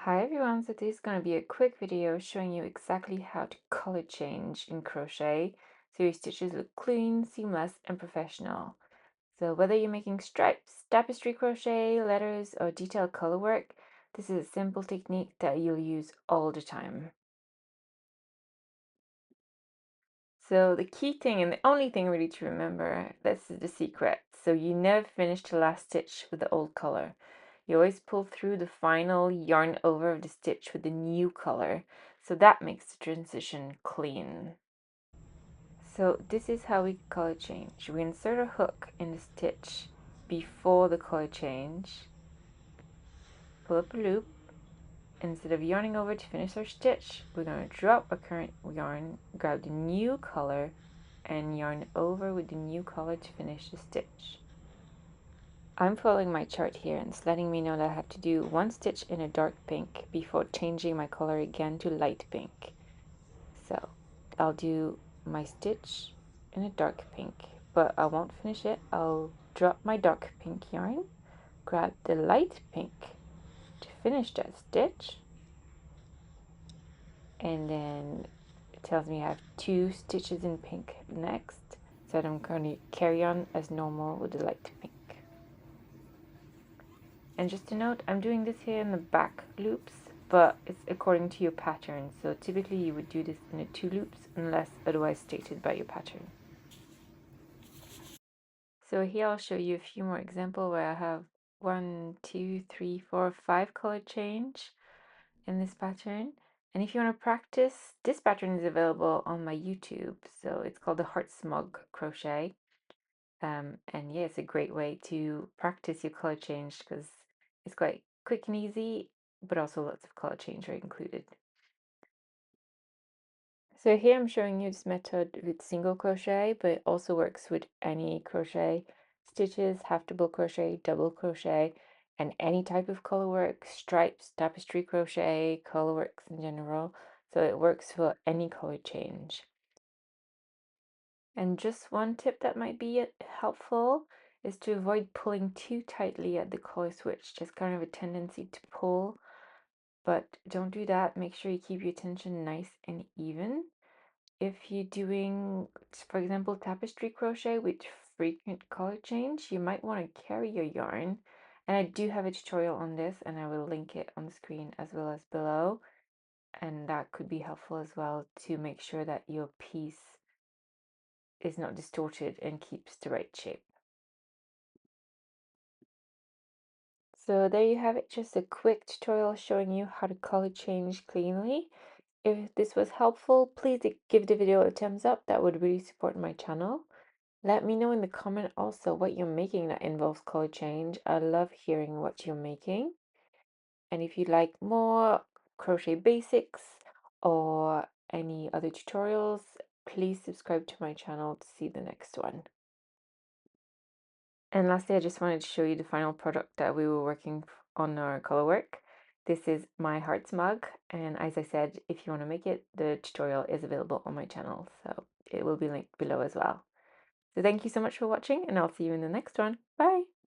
Hi everyone, so this is going to be a quick video showing you exactly how to color change in crochet so your stitches look clean, seamless and professional. So whether you're making stripes, tapestry crochet, letters or detailed color work, this is a simple technique that you'll use all the time. So the key thing and the only thing really to remember, this is the secret. So you never finish the last stitch with the old color. You always pull through the final yarn over of the stitch with the new color. So that makes the transition clean. So this is how we color change. We insert a hook in the stitch before the color change, pull up a loop. Instead of yarning over to finish our stitch, we're going to drop our current yarn, grab the new color, and yarn over with the new color to finish the stitch. I'm following my chart here and it's letting me know that I have to do one stitch in a dark pink before changing my color again to light pink. So I'll do my stitch in a dark pink, but I won't finish it. I'll drop my dark pink yarn, grab the light pink to finish that stitch, and then it tells me I have 2 stitches in pink next, so I'm going to carry on as normal with the light pink. And just a note, I'm doing this here in the back loops, but it's according to your pattern, so typically you would do this in the 2 loops unless otherwise stated by your pattern. So here I'll show you a few more examples where I have 1, 2, 3, 4, 5 color change in this pattern. And if you want to practice, this pattern is available on my YouTube. So it's called the Heart Smug Crochet. And yeah, it's a great way to practice your color change because it's quite quick and easy, but also lots of color change are included. So here I'm showing you this method with single crochet, but it also works with any crochet stitches, half double crochet, double crochet, and any type of color work, stripes, tapestry crochet, color works in general. So it works for any color change. And just one tip that might be helpful is to avoid pulling too tightly at the color switch. There's kind of a tendency to pull, but don't do that. Make sure you keep your tension nice and even. If you're doing, for example, tapestry crochet with frequent color change, you might want to carry your yarn. And I do have a tutorial on this and I will link it on the screen as well as below. And that could be helpful as well to make sure that your piece is not distorted and keeps the right shape. So there you have it, just a quick tutorial showing you how to color change cleanly. If this was helpful, please give the video a thumbs up. That would really support my channel. Let me know in the comment also what you're making that involves color change. I love hearing what you're making. And if you'd like more crochet basics or any other tutorials, please subscribe to my channel to see the next one. And lastly, I just wanted to show you the final product that we were working on our color work. This is my hearts mug, and as I said, if you want to make it, the tutorial is available on my channel, so it will be linked below as well. So thank you so much for watching, and I'll see you in the next one. Bye!